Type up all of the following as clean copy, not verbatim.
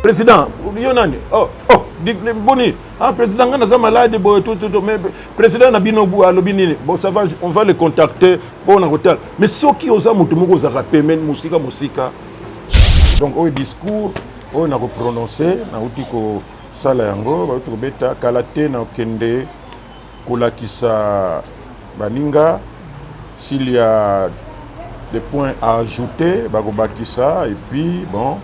président yonani boni président ngana za malade boy tout mais président na bino bu alobi nini bon ça va on va le contacter pour na hotel mais soki oza mutu moko za paiement musika donc au discours on a prononcer na uti ko sala yango ba to beta kalate na kende kolakisa baninga s'il y a des points à ajouter bakobakisa et puis bon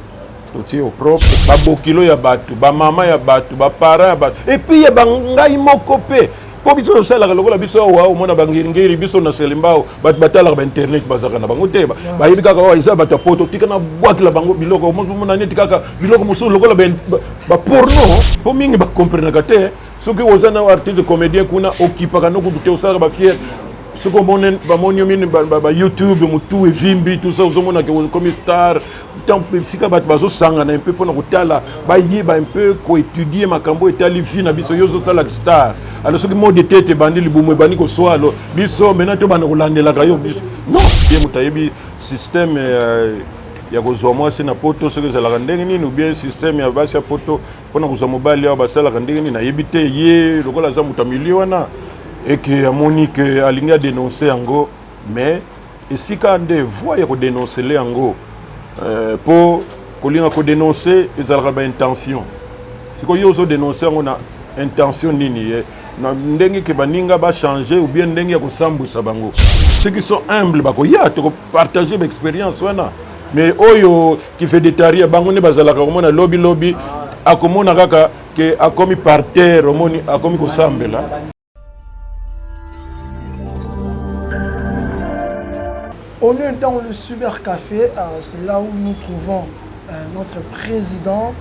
tout au propre babokilo ya batu ba mama ya batu ba para ya batu et puis ya bangai mokope po biso sala ka lokola biso wa o mona bangiri biso na selimbao bat batala ba internet bazaka na bango te ba yibi kaka wa isa bata poto tika na bwaki la bango biloko mona neti kaka biloko musu lokola ba porno po mingi ba comprendre ka te soki ozana artiste de comédien kuna okipa kana ko bute osala ba fier ce qu'on a YouTube, mutu evimbi tout ça uzomona que comme star tant sika bat bazo sanga na un peu pour na kutala ba yiba un peu ko étudier makambo etali vie na biso yozo sala star alors ce que mode tete bandi libumu bandi ko swalo biso maintenant to bana kolandela kayo biso non bien mutayebi système ya kozwa mwasi na poto soki ezalaka ndenge nini ou bien système ya basi ya poto mpona kozwa mobali awa basalaka ndenge nini nayebi te ye lokola aza moto amili wana et que amoni que alingi dénoncer yango mais esika nde voix ya kodénoncer le yango po kolinga kodénoncer ezalaka ba intention sikoyo ozo dénoncer yango na intention nini na ndenge ke baninga ba changer ou bien ndenge ya kosambusa bango ceux qui sont humbles bakoya to partager l'expérience wana mais oyo qui fait des taria bango ne bazalaka komona lobby akomona kaka ke akomi par terre omoni akomi kosambela. On est dans le cybercafé, c'est là où nous trouvons notre président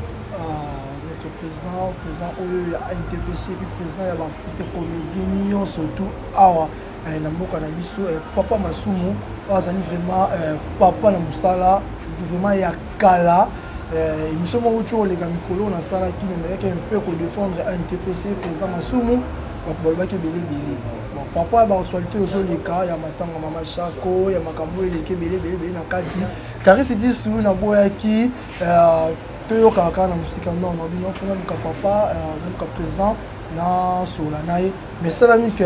NTPC, puis président de l'artiste comédien, surtout Awa, Papa Masumu, vraiment Papa Namusala, vraiment Yakala. Nous sommes autour les Gamikolo, on a ça qui n'aimerait un peu défendre NTPC, président Masumu, papa ba actualité ozoleka ya matanga mama Chako ya makambo eleke belé na kati Karisi disu na boyaki toyoka kaka na musika non na bino fona luka papa luka président na solanaye mais ça la mike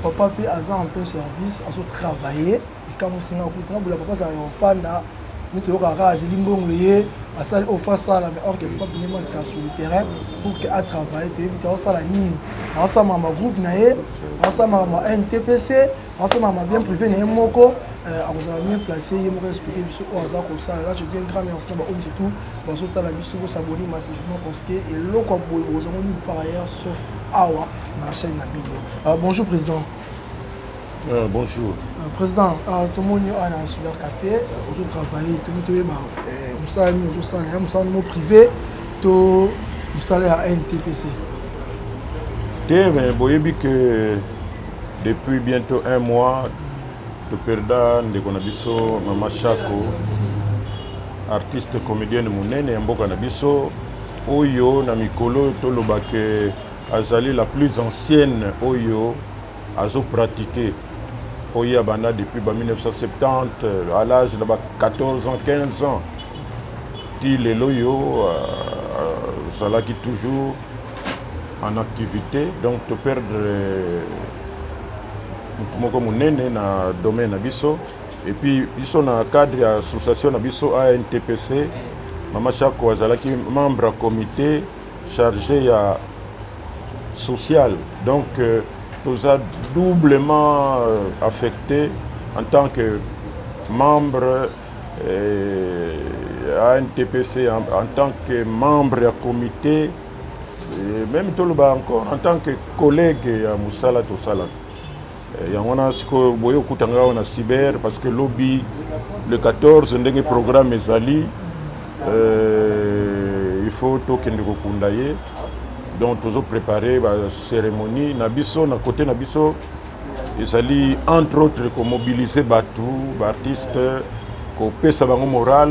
papa pe aza en plein service azo travailler quand musinga ko bula papa ça en fan na nous toyoka kaka azili mbongo ye asali ofasa la mais or que papa bien monter sur le terrain pour que à travailler te éviter ça la nini asa mama groupe na ye asa mama NTPC asa mama bien privé na moko akosala mieux placé ye moko expliquer biso o aza ko sala là je dis un grand merci na ba homme tout bazo tala biso ko s'abonner massivement parce que eloko boye bozongo ni par ailleurs sauf awa na chaîne na bido. Bonjour président. Bonjour. Président, tout le monde est dans super café, on travaille, tout le monde est nous privé, tout le monde à NTPC. Mais vous que depuis bientôt un mois, le perdant de Konabiso, Mama Chako, artiste comédienne Mounene, Mboka Nabiso, Oyo, Namikolo, Tolobake, Azali la plus ancienne, Oyo, Azo pratiqué. Oya Bana depuis 1970, à l'âge de 14 ans, 15 ans. Il est loyo, Zala qui toujours en activité, donc tu perdre dans le domaine Nabiso. Et puis, ils sont dans le cadre de l'association Nabiso ANTPC. Mama Chako Azala qui est membre du comité chargé à social. Donc, nous a doublement affecté en tant que membre à NTPC, en tant que membre du comité, et même tout le encore en tant que collègue à Moussala Tosala. Et on a ce que on a cyber parce que lobby le 14 ndenge programme ezali il faut token de kokundaye. Donc, nous avons préparé la cérémonie. Nabiso, na côté Nabiso, ils allaient entre autres mobiliser Batou, artistes, qu'on pèse à moral,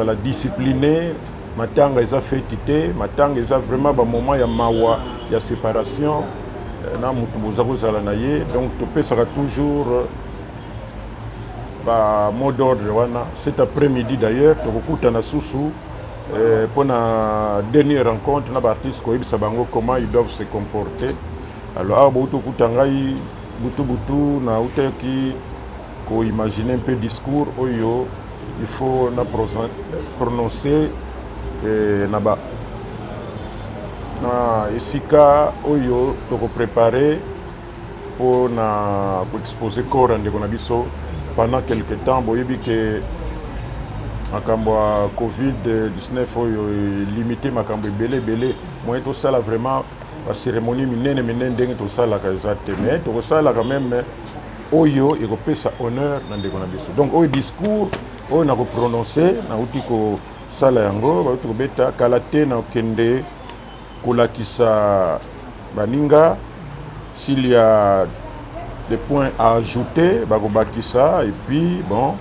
la discipliner. Matanga, ils ont fait tité. Matanga, ils ont vraiment un moment, il y a mawa, il y a séparation. Donc, tu pèse toujours mot d'ordre. Cet après-midi d'ailleurs, tu as Soussou. pour la dernière rencontre, na artiste ko ibisa bango comment ils doivent se comporter. Alors butu kutangai butu na uteki ko imaginer un peu discours oyo il faut na prononcer na esika oyo toko préparer pour exposer corps ande kona biso pendant quelque temps boyebi que makambo ya covid-19 oyo limité makambo ebele moyen tosala vraiment bacérémonie minene ndenge tosalaka eza te mais tokosala quand même oyo ekopesa honneur na ndeko na biso donc oyo discours oyo nakoprononce nauti kosala yango bauti kobeta kala te na okende kolakisa baninga s'il y a des points à ajouter bakobakisa et puis bon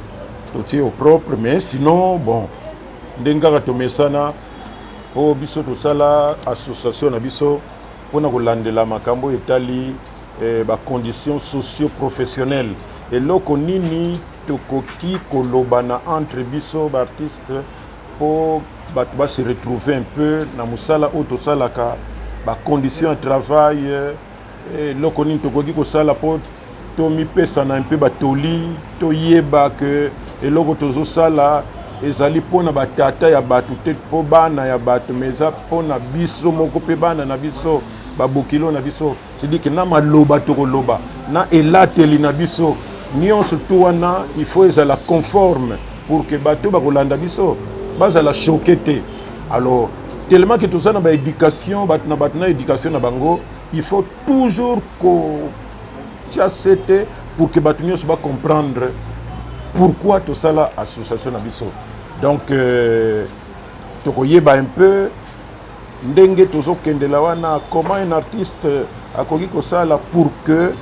tout est au propre mais sinon bon ndengaka tomesana o biso tosala association na biso pona kolandela makambo etali ba conditions socio-professionnelles eloko nini tokoki kolobana entre biso ba artiste pour ba se retrouver un peu na musala o tosalaka ba conditions de travail eloko nini tokoki kosala po tomipesa na un peu batoli toyeba que eloko tozosala ezali mpona batata ya bato te mpo bana ya bato mais eza mpona biso moko mpe bana na biso babokilo na biso c'est-à-dire que na maloba tokoloba na elateli na biso nyonso tu wana il faut ezala conforme pour que bato bakolanda biso bazala choqué te alors tellement que toza na baéducation bato na éducation na bango il faut toujours kotiasete pour que bato nyonso bacomprendre pourquoi tout ça là association na biso donc tokoyeba un peu ndenge tozokendela wana comment un artiste akoki kosala pour que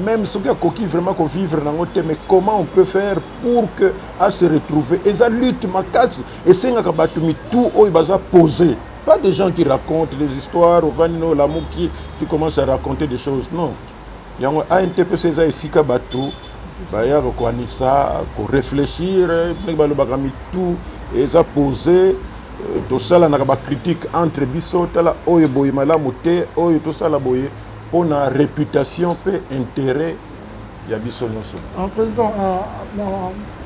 même soki akoki vraiment vivre nango te mais comment on peut faire pour que à se retrouver eza lutte makasi esengaka bato mitu oyo baza posé pas des gens qui racontent des histoires ovani no lamuki qui commence à raconter des choses non yango ANTPC eza esika bato baya koanisa ko réfléchir ndenge balobaka mitu eza posé tosala na ba critique entre biso tala oyo boye malamu te oyo tosala boye pona réputation pe intérêt ya biso nyonso. Président,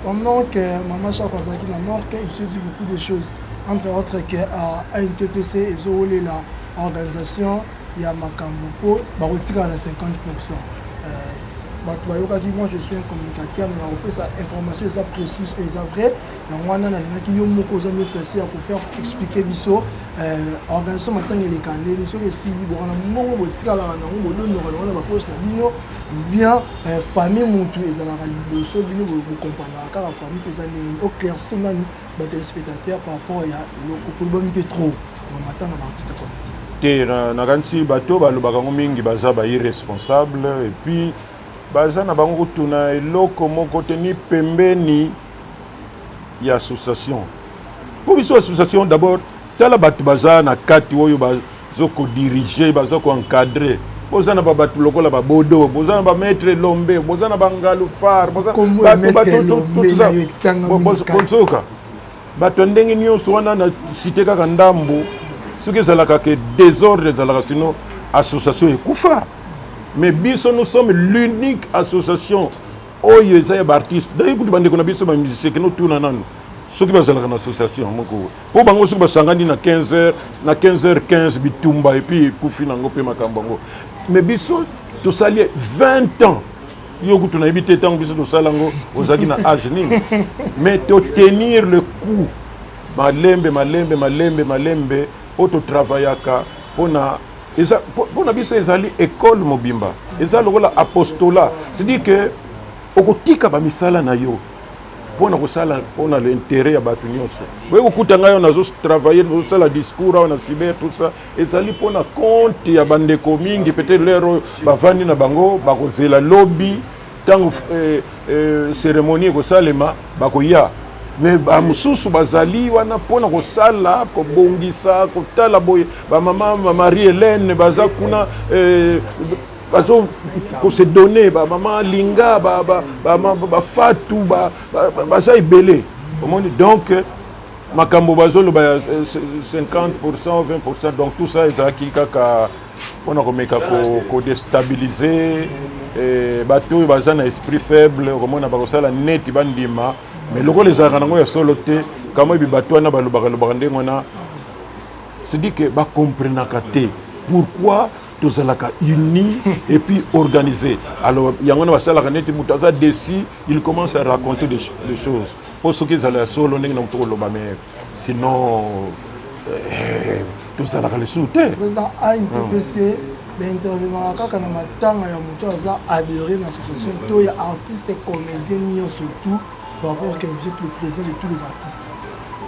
pendant que Maman Chako azalaki na mort, il se dit beaucoup de choses entre autres que ANTPC ezolé la organisation ya makambo po bakotika na 50%. Moi je suis un communicateur, on a repris sa information, ça précise et ça vrai. Donc on a qui ont beaucoup de précis pour faire expliquer biso organisation maintenant les canaux, nous sommes ici on a mon botika là on a pas poste la bino bien famille montu et ça la liboso bino vous comprendre car la famille que ça n'est au clair seulement les téléspectateurs par rapport à le problème que trop on attend l'artiste comédien. Na kanti bato balobaka mingi baza ba irresponsable et puis baza na bango tuna eloko moko teni pembeni ya association pour biso association d'abord tala bato baza na kati oyo bazoko diriger bazoko encadrer boza na bato lokola ba bodo boza na ba maître lombe boza na bangalu far boza bato bato ndenge nyonso wana na cité kaka ndambo soki ezalaka ke désordre ezalaka sino association ekufa. Mais biso nous sommes l'unique association oyo eza ya artiste d'ailleurs kutu bandeko na biso ba musicien que nous tourna nanu soki bazalaka na association moko po bango soki basangani na 15h na 15h15 bitumba et puis kufi nango pe makambo ngo mais biso tosali 20 ans yo kutu na ebité tango biso tosalango ozaki na âge nini mais to tenir le coup malembe po to travaillaka pona eza pona biso ezali école mobimba eza lokola apostolat c'est-à-dire que okotika ba misala na yo pona kosala pona l'intérêt ya bato nyonso boye kokuta ngayo nazo travailler tosala discours on a cyber tout ça ezali pona compte ya bandeko mingi peut-être lero bavandi na bango bakozela lobby tango cérémonie kosalema bakoya mais bamususu bazali wana pona kosala kobongisa kotala boye bamama Marie Hélène baza kuna bazo se donner maman linga ba Fatou baza ebele donc makambo bazolo ba 50%, 20%, donc tout ça ezalaki kaka mpona komeka kodestabilize bato oyo baza na esprit faible okomona bakosala neti bandima mais lokola ezalaka nango ya solo te kama ebi bato wana balobaka ndenge wana c'est-à-dire que bakomprenaka te pourquoi tozalaka unis et puis organisés. Alors yango na basalaka neti mutu aza desi il commence à raconter des choses pour ceux qui ezala solo ndenge na mutu koloba mais sinon tozalaka lisusu te. Président ANPPC intervenant kaka na matanga ya mutu aza adhéré na association to ya artiste comédien surtout par rapport que vous êtes le président de tous les artistes.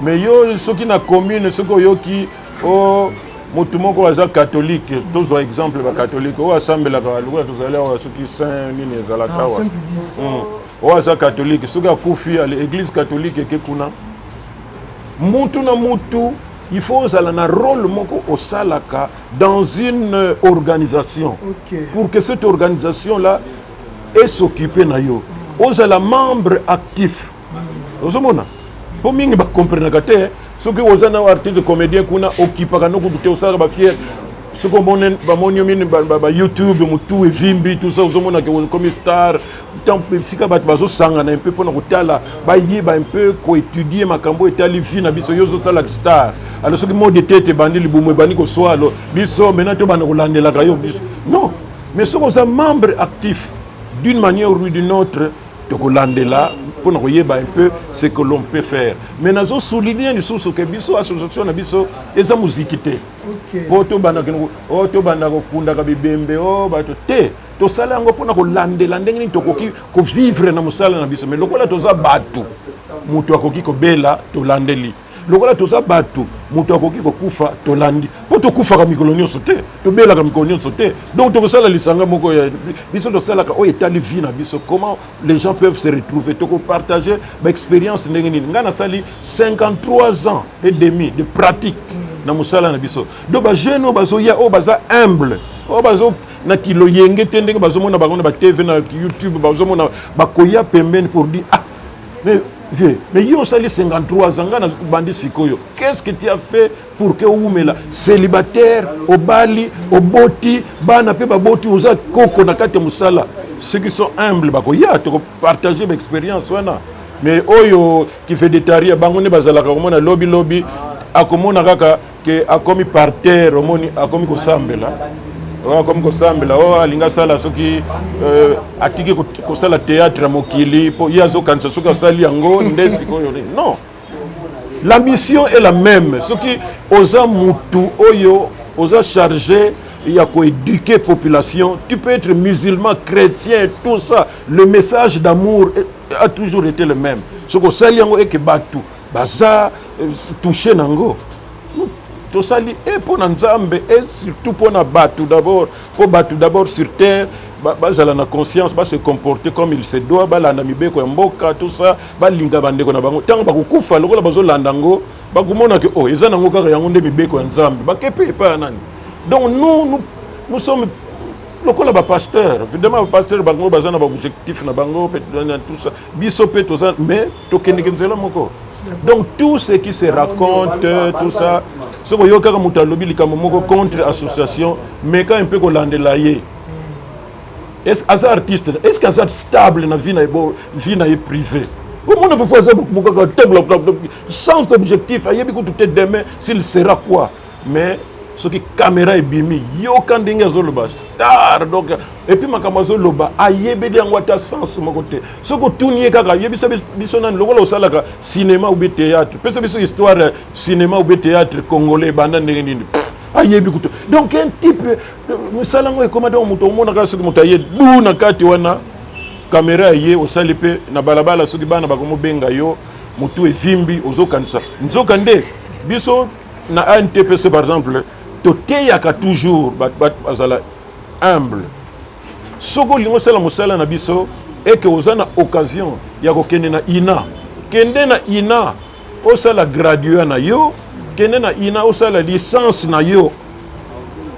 Mais yo soki na commune soki oyoki o mutu moko aza catholique tozwa exemple ba catholique o asambelaka lokola tozali awa soki saint nini ezalaka awa o aza catholique soki akufi à l'église catholique eke kuna mutu na mutu il faut ozala na rôle moko osalaka dans une organisation pour que cette organisation là ait s'occuper na yo ozala membre actif ozomona po mingi bakomprenaka te soki oza na artiste comédien kuna okipaka nokutu te osalaka bafiere soki bamoni yo mini bayoutube motu evimbi tout ça ozomonaka komi star sika bato bazosangana un peu mpona kotala bayeba un peu koétudie makambo etali vie na biso yo ozosalaka star alors soki mode tete ebandi libumu ebandi koswalo biso maintenant tobanda kolandelaka yo biso non mais soki oza membre actif d'une manière ou d'une autre tokolandela mpona koyeba un peu ce que l'on peut faire mais nazo souligner lisusu ke biso association na biso eza muziki te po tobanda kokundaka bibembe o bato te tosala yango mpona kolandela ndenge nini tokoki kovivre na mosala na biso mais lokola toza bato moto akoki kobela tolandeli lokola toza bato moto akoki kokufa tolandi po tokufaka mikolo nyonso te tobelaka mikolo nyonso te donc tokosala lisanga moko ya biso tosalaka oyo etali vie na biso comment les gens peuvent se retrouver tokopartager baexpérience ndenge nini ngai nasali 53 ans et demi de pratique na mosala na biso donc bajeune oyo bazoya oyo baza humble oyo bazo na kilo yenge te ndenge bazomona bango na batv na youtube bazomona bakoya pembeni pour dire ah mais yo sali 53 ans na bandi sikoyo qu'est-ce que tu as fait pour que oumela célibataire obali oboti bana pe baboti oza koko na kati musala ceux qui sont humbles bakoya to partager l'expérience wana mais oyo qui fait des taria bango ne bazalaka komona lobby akomona kaka que akomi par terre omoni akomi kosambela comme kosambela o alinga sala soki atiki kosala théâtre mokili po yazo kanisa soki asali yango ndesi koyo non la mission est la même soki oza mutu oyo oza chargé ya koéduquer population tu peux être musulman chrétien tout ça le message d'amour a toujours été le même soki osali yango eke batu baza touché nango tosali et pour Nzambe et surtout pour Batu d'abord pour Batu d'abord sur terre bazala na conscience ba se comporter comme il se doit ba landa mibeko ya mboka tout ça ba linga bandeko na bango tango bakukufa lokola bazolanda ngo bakumona ke oh eza nango kaka yango nde mibeko ya Nzambe bakepe pa nani donc nous sommes lokola ba pasteur évidemment ba pasteur bango bazana ba objectif na bango tout ça biso pe tout ça mais tokendeke nzela moko. Donc tout ce qui se raconte, tout ça, ce que yoka kamuta lobby likamoko contre association, mais quand un peu kolandela ye. Est-ce que artiste, est-ce que ça stable na vie na privé? Comment on peut faire ça sans objectif, ayebi ko tout demain s'il sera quoi? Mais ce qui caméra est bimi, yo kandinga zoloba star donc et puis makamazo loba ayebe de ngwata sens mo côté ce que tournier kaka yebi sa biso nan lokola osalaka cinéma ou théâtre pesa biso histoire cinéma ou théâtre congolais banda ndenge nini ayebi kuto donc un type musala ngo ekoma donc muto mona ka soki muto aye du na kati wana caméra ye osali pe na balabala soki bana bakomo benga yo mutu evimbi ozokanisa nzokande biso na ANTPC par exemple toteyaka toujours bazala humble soko lingo sala mosala na biso et que ozana occasion ya kokende na ina kende na ina osala graduat na yo kende na ina osala licence na yo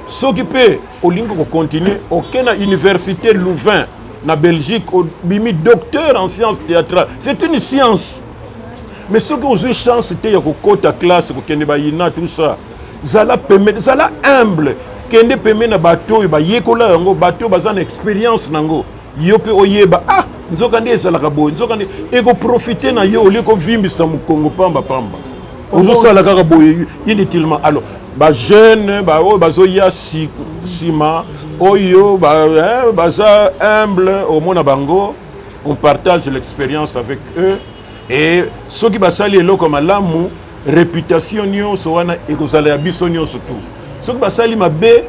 soki pe olingo ko continuer okena université Louvain na Belgique bimi docteur en sciences théâtrales c'est une science mais ceux qui ont eu chance c'était ya kokota classe kokende bayina tout ça zala pembe zala humble kende pembe na bato oyo bayekola yango bato baza na expérience nango yo pe oyeba nzoka nde ezalaka boye nzoka nde ekoprofite na yo olie kovimbisa mokongo pamba ozosala kaka boye inutilement. Alors bajeune baoyo bazoya nsima oyo baza humble omona bango on partage l'expérience avec eux et soki basali eloko malamu réputation nyonso wana ekozala ya biso nyonso tu soki basali mabe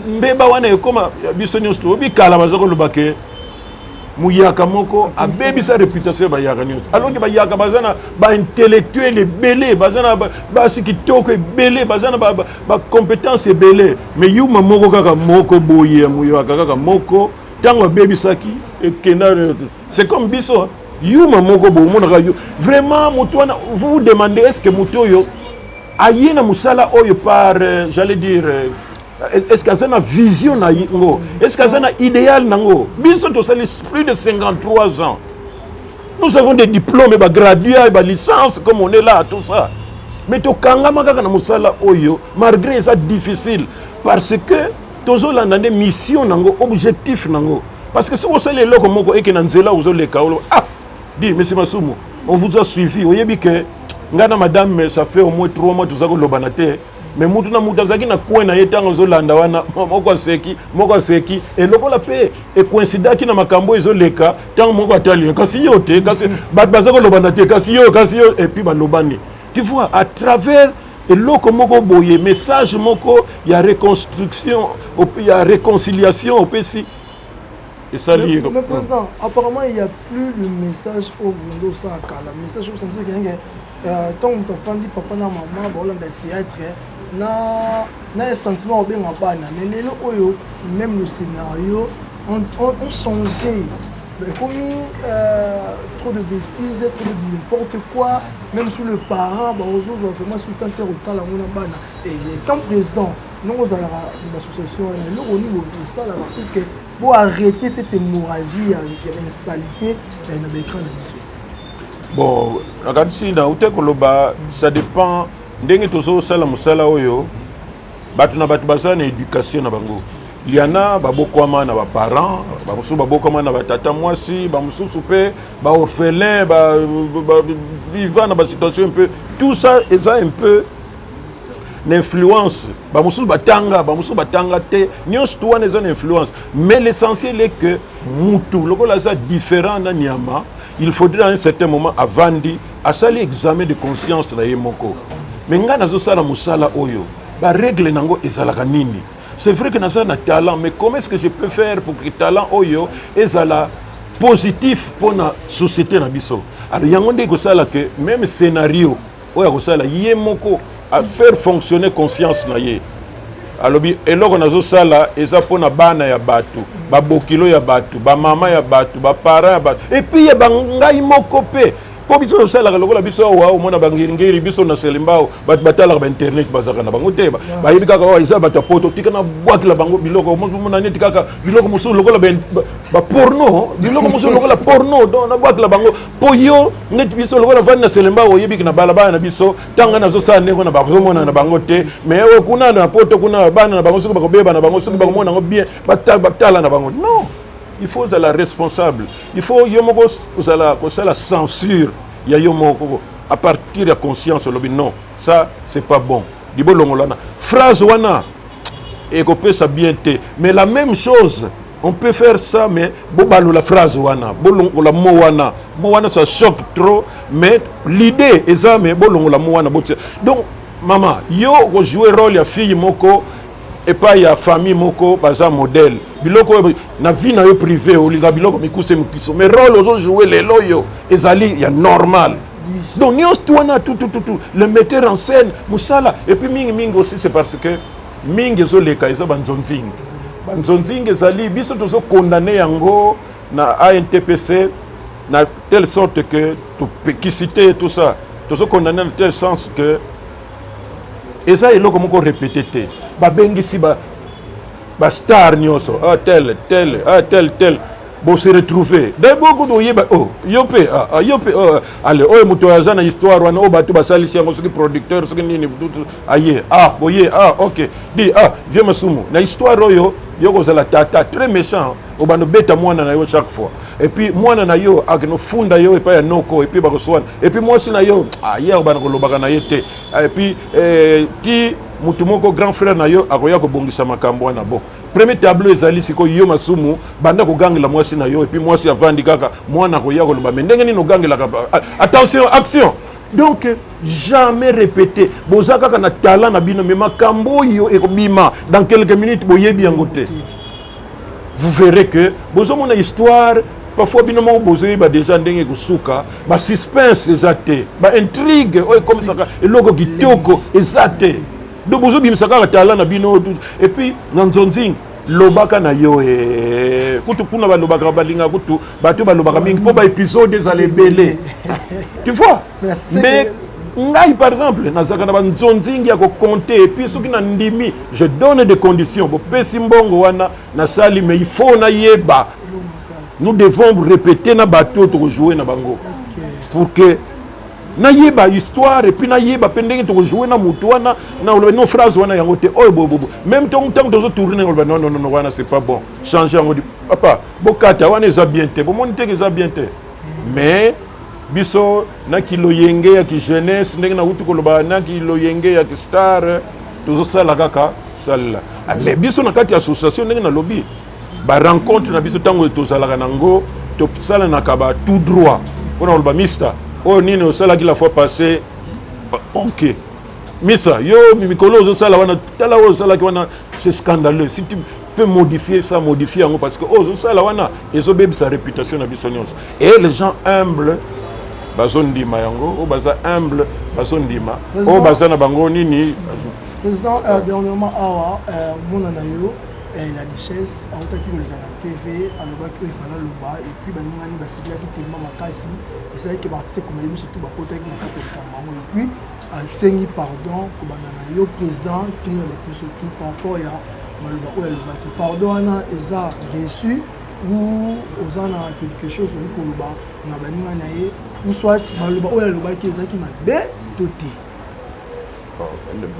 mbeba wana ekoma ya biso nyonso tu obikala baza koloba ke muyaka moko abebisa réputation bayaka nyonso alors que bayaka baza na baintellectuel ebele baza na basi kitoko ebele baza na bacompétence ebele mais yuma moko kaka moko boye muyaka kaka moko ntango abebisaki ekenda c'est comme biso yuma moko boye omonaka yo vraiment moto wana vous vous demandez est-ce que moto oyo aye na mosala oyo par j'allais dire est-ce que ça a une vision nango est-ce que ça a un idéal nango biso tosali plus de 53 ans nous avons des diplômes et gradués et licences comme on est là tout ça mais tokangama kaka na mosala oyo malgré ça difficile parce que tozolanda nde mission nango objectif nango parce que si on sait les loko moko et que na nzela ozoleka dis monsieur Masumu on vous a suivi oyebi que ngana madame ça fait au moins 3 mois tozako lobana te mais mutu na mutu azaki na coin na yetango zolanda wana moko seki et lokola pe e coïncidaki na makambo ezoleka tango moko atali kasi yo te kasi bazako lobana te kasi yo et puis balobani tu vois à travers eloko moko boye message moko ya reconstruction ya réconciliation au PC et ça lié mais président apparemment il y a plus le message au Bundo Saka le message au sens que tant on t'entend papa na maman ba olanda théâtre na un sentiment bien en bas mais lelo oyo même le scénario on changeait comme trop de bêtises trop de n'importe quoi même sous le parent bah aux autres vraiment sous tant terre au talent on bana et comme président nous allons l'association là au niveau de ça là que pour arrêter cette hémorragie une saleté dans l'écran de mission. Bon regarde si na utekoloba ça dépend ndenge tozo sala musala oyo batu na batu baza na éducation na bango il y en a babokwama na ba parents bamusu babokwama na batata mwasi bamusu pe ba orphelin ba vivant na ba situation un peu tout ça est un peu l'influence bamusu batanga te nyonso to wana eza na influence mais l'essentiel est que mutu lokola za différent na nyama il faudrait à un certain moment avandi asali examen de conscience na ye moko mais nga nazosala musala oyo ba règle nango ezalaka nini c'est vrai que nazala na talent mais comment est-ce que je peux faire pour que talent oyo ezala positif pour la société na biso alors yango nde kosala que même scénario oyo kosala ye moko à faire fonctionner conscience na ye alobi eloko nazosala eza pona bana ya batu babokilo ya batu bamama ya batu bapara ya batu et puis ya bangai moko pe po biso osalaka lokola biso awa omona bangingiri biso na selimbao batu batalaka bainternet bazaka na bango te bayebi kaka oyo eza bato ya poto tika na bwakila bango biloko omona neti kaka biloko mosusu lokola baporno biloko mosusu lokola porno don na bwakila bango po yo neti biso lokola vandi na selimbao oyebiki na balabala na biso tanga nazosala ndenge na bazomona na bango te mais oyo kuna na poto kuna bana na bango soki bakobeba na bango soki bakomona yango bien batala na bango non. Il faut être responsable. Il faut la censure. Il y a à partir de la conscience, non, ça c'est pas bon. Phrase wana et qu'on peut ça bien te. Mais la même chose, on peut faire ça, mais la phrase wana, la mot wana, ça choque trop. Mais l'idée est ça, mais la mot wana. Donc, maman, yo jouer rôle ya fille moko. Et pas il y a famille moko baza modèle biloko na vie na yo privé olinga biloko mikuse mikiso mais rôle aux jouer les loyo ezali il y a normal donc nyos tuana tout le metteur en scène musala et puis mingi aussi c'est parce que mingi zo leka eza banzonzingi ezali biso tozo condamner yango na ANTPC na telle sorte que qui citer tout ça tozo condamner dans tel sens que eza eloko moko répété te babengisi ba star nyonso tel bon se retrouver de beaucoup de yeba oh yope allez oh muto azana histoire wana oh batu basali si ngo producteur ce nini aye boye OK di viens masumu na histoire oyo yoko zala tata très méchant obano beta mwana na yo chaque fois et puis mwana na yo akino funda yo et pas ya noko et puis bakoswana et puis moi si na yo hier bana ko lobaka na yete et puis ti mutu moko grand frère na yo akoya ko bongisa makambo wana bon premier tableau ezali siko yo masumu banda ko gangela moi si na yo et puis moi si avandi kaka mwana ko ya ko loba ndenge nini no gangela attention action. Donc jamais répéter bozaka kana talent na bino mais makambo yo ekobima dans quelques minutes boyebi yango te. Vous verrez que bozomona histoire parfois bino mo bozoyi ba déjà ndenge kusuka ba suspense ezate ba intrigue comme ça eloko kitoko ezate donc bozobi misaka talent na bino et puis nanzonzing lobaka na yo kutu puna ba lobaka balinga kutu bato ba lobaka mingi po ba épisode ezale belé. Tu vois? Mais ngai par exemple nazaka na banzonzingi ya ko compter et puis soki na ndimi je donne des conditions bo pesi mbongo wana na sali mais il faut na yeba nous devons répéter na bateau to jouer na bango pour que na yeba histoire et puis na yeba pendenge to jouer na mutu wana na no phrase wana yango te oh bobo même tant to tourner non wana c'est pas bon changer yango papa bokata wana eza bien te bo monte que eza bien te mais biso na kilo yenge ya ki jeunesse ndenge na utu koloba na kilo yenge ya ki star tozo sala kaka sala mais biso na kati association ndenge na lobby ba rencontre na biso tango tozalaka nango to sala na kaba tout droit on a le mister oh nini o sala ki la fois passée OK misa yo mikolo zo sala wana tala o sala ki wana c'est scandaleux si tu peux modifier ça modifier yango parce que zo sala wana ezo bebi sa réputation na biso nyonso et les gens humbles bazondima yango baza humble bazondima baza na bango nini président dernièrement awa mona na yo la richesse autaki koleka na TV alobaki il fallait le bas et puis baningani basikilaki tellement makasi esalaki ke baartiste komeli biso tout bakotaki na kati ya likambo yango et puis asengi pardon kobanda na yo président kini na baposo tout par rapport ya maloba oyo alobaki pardon wana eza reçu ou oza na quelque chose oyi koloba na baninga na ye ou soit maloba oyo alobaki ezalaki mabe to te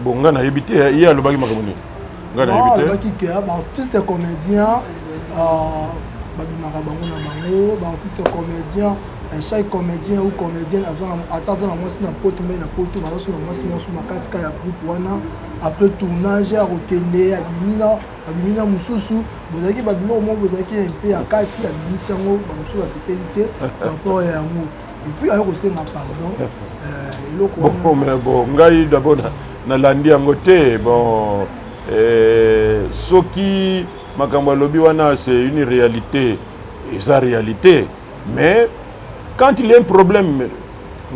bon nga nayebi te ye alobaki makambo nini nga nayebi te alobaki ke baartiste comédien babimaka bango na bango baartiste comédien chaque comédien ou comédienne ata aza na mwasi na poto mai na poto bazaso na mwasi nyonso na katika ya groupe wana après tournage akokende abimi na mosusu bozalaki babiloko moko bozalaki mpe ya kati abimisi yango bamosusu asepeli te rapport ya yango epuis ayo kosenga pardon eloko mais bon ngai d'abord nalandi yango te bon soki makambo alobi wana c'est une réalité eza réalité mais quand il y a un problème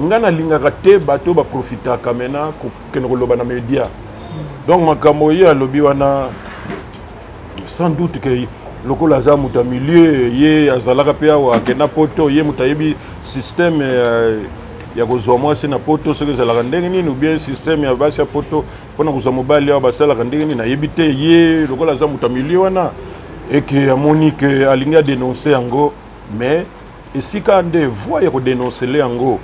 ngana lingaka te bato ba profitaka mena kokende koloba na media donc makambo ye alobi wana sans doute que lokola aza mutu ya milieu ye azalaka mpe awa akenda poto ye mutu ayebi système ya kozwa mwasi na poto soki ezalaka ndenge nini ou bien système ya basi ya poto mpona kozwa mobali awa basalaka ndenge nini nayebi te ye lokola aza mutu ya milieu wana eke amoni ke alingi adénonce yango mais esika nde voie ya kodénoncele yango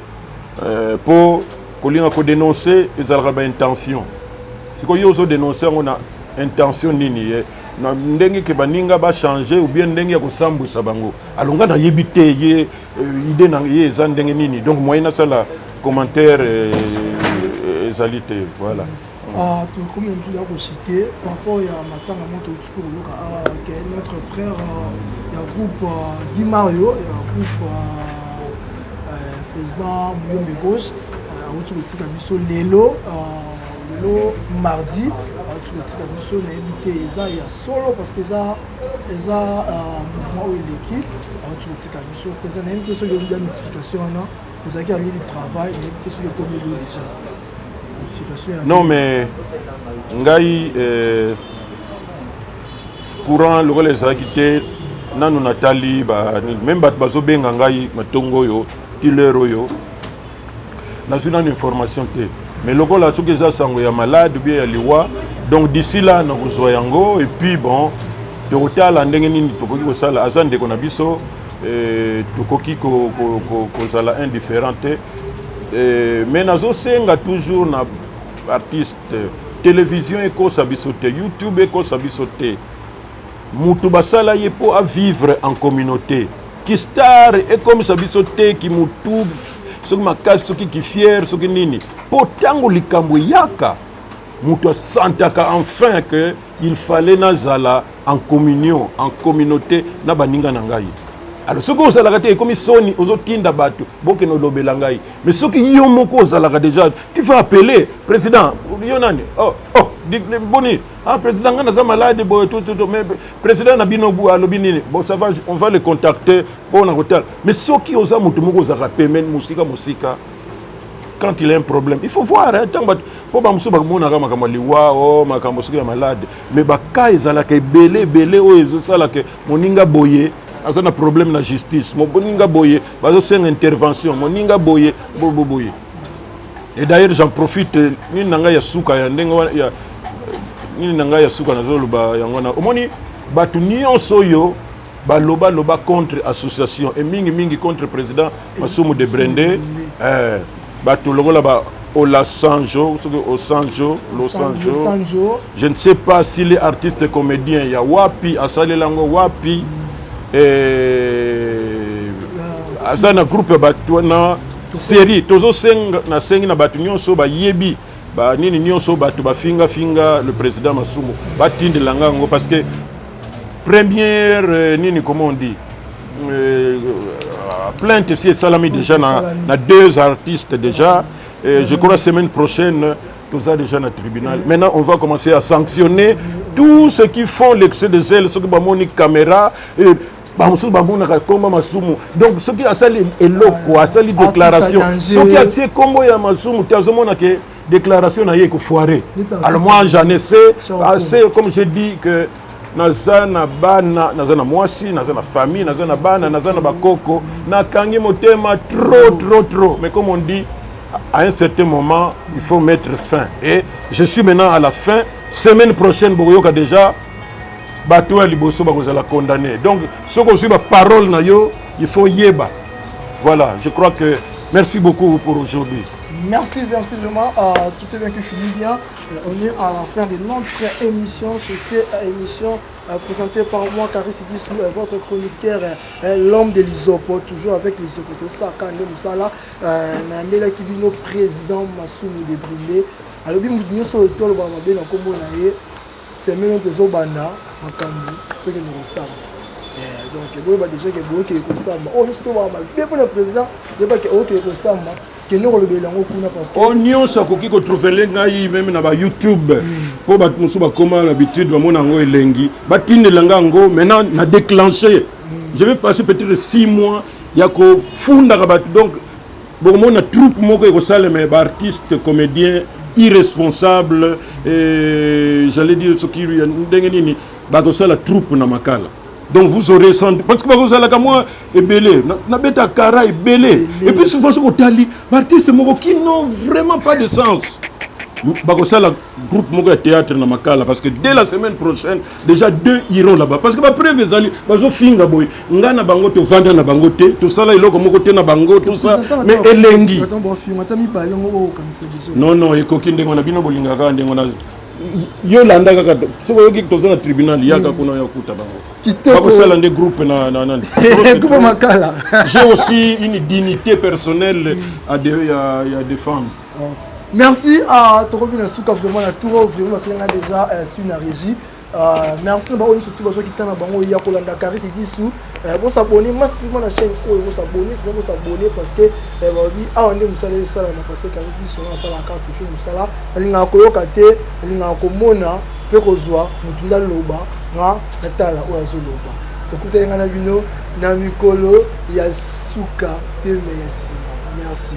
po kolinga kodénonce ezalaka baintention sikoyo yo ozodénonce yango na intention nini ye na ndenge ke baninga bachange ou bien ndenge ya kosambwisa bango alonga nayebi te ye ide na ye eza ndenge nini donc moyen nasala commentaire ezali te voilà tokomi na mosusu ya kocite par rapport ya matanga moto pour koloka ke notre frère ya groupe Guy Mario ya groupe président Muyombe Gauche auti kotika biso lelo mardi auti kotika biso nayebi te eza ya solo parce que eza mouvement oyo eleki auti kotika biso président nayebi te soki ozwi ya notification wana ozalaki ami du travail nayebi te soki ekomi elo déjà non mais ngai courant lokola ezalaki te nanu natali même bato bazobenga ngai matongo oyo tileur oyo nazwi nanu information te mais lokola soki eza sango ya malade ou bien ya liwa donc d'ici là nakozwa yango et puis bon tokotala ndenge nini tokoki kosala aza ndeko na biso tokoki kozala indifférent te mais nazosenga toujours na artiste télévision ekosa biso te YouTube ekosa biso te mutu basala ye po a vivre en communauté kistar ekomisa biso te ki mutu soki makasi soki kifiere soki nini po ntango likambo yaka mutu asantaka enfin que il fallait nazala en communion en communauté na baninga na ngai. Alors soki ozalaka te ekomi soni ozotinda bato bokende olobela ngai mais soki yo moko ozalaka déjà tu fais appeler président yo nani boni président nga naza malade boye tout mais président na bino bu alobi nini bon ça va on va le contacter pour na hotel mais soki oza mutu moko ozalaka pemene musika quand il y a un problème il faut voir tant pour bamusu bamonaka makambo liwa makambo soki ya malade mais baka ezalaka ebele oyo ezosalaka moninga boye aza na problème na justice moninga boye bazosenga intervention moninga boye boye. Et d'ailleurs j'en profite nini nanga ya suka ya ndenge ya nini nanga ya suka nazoloba yango na omoni batu nyonso oyo baloba contre association et mingi contre président Masumu de Brende batu longola ba Olasanjo, je ne sais pas si les artistes comédiens ya wapi asale lango wapi azana groupe batu na série tozo senga na sengi na batu nyonso ba yebi ba nini nyonso batu ba finga le président Masumu batinde langango parce que première nini comment on dit plainte si salami déjà na deux artistes déjà je crois semaine prochaine tout ça déjà dans le tribunal. Maintenant on va commencer à sanctionner tous ceux qui font l'excès de zèle ceux qui ba moni caméra bamusu bamonaka komba Masumu donc ceux qui a sali eloko a sali déclaration ceux qui a tiré kombo ya Masumu tazomona que déclaration na ye ko foiré. Alors moi j'en sais assez comme je dis que nazana bana nazana mwasi nazana famille nazana bana nazana bakoko nakangi motema trop mais comme on dit à un certain moment il faut mettre fin et je suis maintenant à la fin semaine prochaine boyoka déjà bato ya liboso bakozala condamné donc ce que suit ma parole na yo il faut yeba voilà je crois que merci beaucoup pour aujourd'hui. Merci vraiment. Tout est bien que finit bien. On est à la fin de notre émission. C'était une émission présentée par moi, Karis Idissou, votre chroniqueur, l'homme de l'Isopo, toujours avec l'Isopo. Tout ça, quand nous sommes là, Namela Kibino, président Masumu de Brindé. Alors, nous sommes au tour de Bamabé, dans le Combo, c'est même des Obana, Makambu, que nous sommes. Donc, il y a déjà des gens qui sont comme ça. Oh, nous sommes bien pour le président, il y a des gens qui sont comme ça. Onion sakoki ko trouver ngai même na ba YouTube po ba musu ba koma l'habitude ba mona ngo elengi ba tinde langa ngo maintenant na déclenché je vais passer peut-être 6 mois ya ko funda ka ba donc bon mona troupe moko ko sale mais ba artiste comédien irresponsable et j'allais dire ce qui ndenge nini ba ko sala troupe na makala. Donc vous aurez senti parce que vous allez comme moi et belé na beta kara et belé et puis souvent ce que artistes qui n'ont vraiment pas de sens. Bakosa la groupe Mogo théâtre na makala parce que dès la semaine prochaine déjà 2 iront là-bas parce que ba preuve ezali bazo finga boy ngana bango to vanda na bango te tout ça là iloko moko te na bango tout ça mais elengi non ekoki ndengo na bino bolinga ka ndengo na yo landa kaka soko yoki toza na tribunal yaka kuna yakuta bango bakosala nde groupe na groupe makala. J'ai aussi une dignité personnelle à défendre. Merci à Torobina Souka vraiment la tour vraiment parce qu'il a déjà sur la régie. Merci à vous surtout parce que dans bango il y a Kolanda Karis Idissou. Vous s'abonner massivement à la chaîne vous s'abonner parce que on est musala sala na parce que Karis Idissou na sala ka toujours musala alinga koyoka te alinga komona pe kozwa mutunda loba na natala o azoloba tokuta ngana bino na mikolo ya Souka te merci.